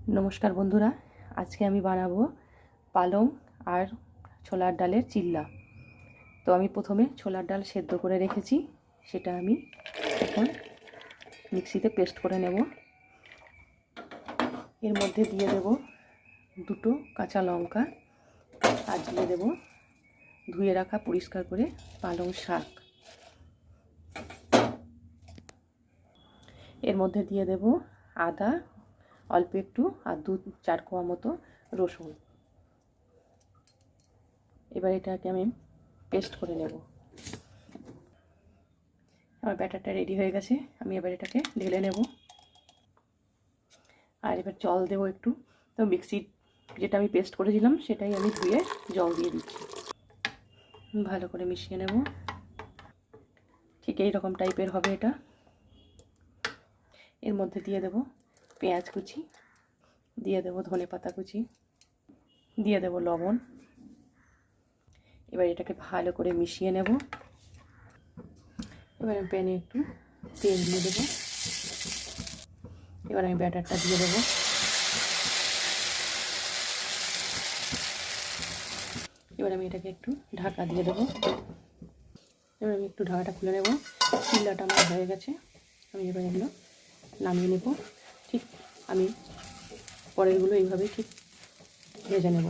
नमस्कार बंधुरा आज के बानाबो पालंग और छोलार डालेर चिल्ला। तो आमी प्रथमे छोलार डाल सेদ্ধ करे रेखेछि सेटा आमी एखन मिक्सिते पेस्ट करे नेब। एर मध्य दिए देब दुटो काँचा लंका और दिए देब धुए रखा परिष्कार करे पालंग शाक। एर मध्य दिए देब आदा अल्प एकटू और 2-4 कोয়া मतो रसुन। एबार एटाके आमी पेस्ट करे नेब। आमार बैटारटा रेडी हये गेछे, आमी एबार एटाके ढेले नेब और एबार जल देब एकटू। तो मिक्सि जेटा आमी पेस्ट करेछिलाम सेटाई आमी धुए जल दिए दिচ্ছি। भालो करे मिशिয়ে नेब। ठीक এই রকম টাইপের হবে এটা। এর মধ্যে দিয়ে দেব পেঁয়াজ কুচি, দিয়ে দেব ধনে পাতা কুচি, দিয়ে দেব লবণ। এবার এটাকে ভালো করে মিশিয়ে নেব। এবার আমি প্যানে একটু তেল দিয়ে দেব। এবার আমি ব্যাটারটা দিয়ে দেব। এবার আমি এটাকে একটু ঢাকা দিয়ে দেব। এবার আমি একটু ঢাকাটা খুলে নেব। চিল্লাটা আমার হয়ে গেছে, আমি এবার এগুলো নামিয়ে নেব। ঠিক আমি পরেরগুলো এইভাবে ঠিক ভেজে নেব।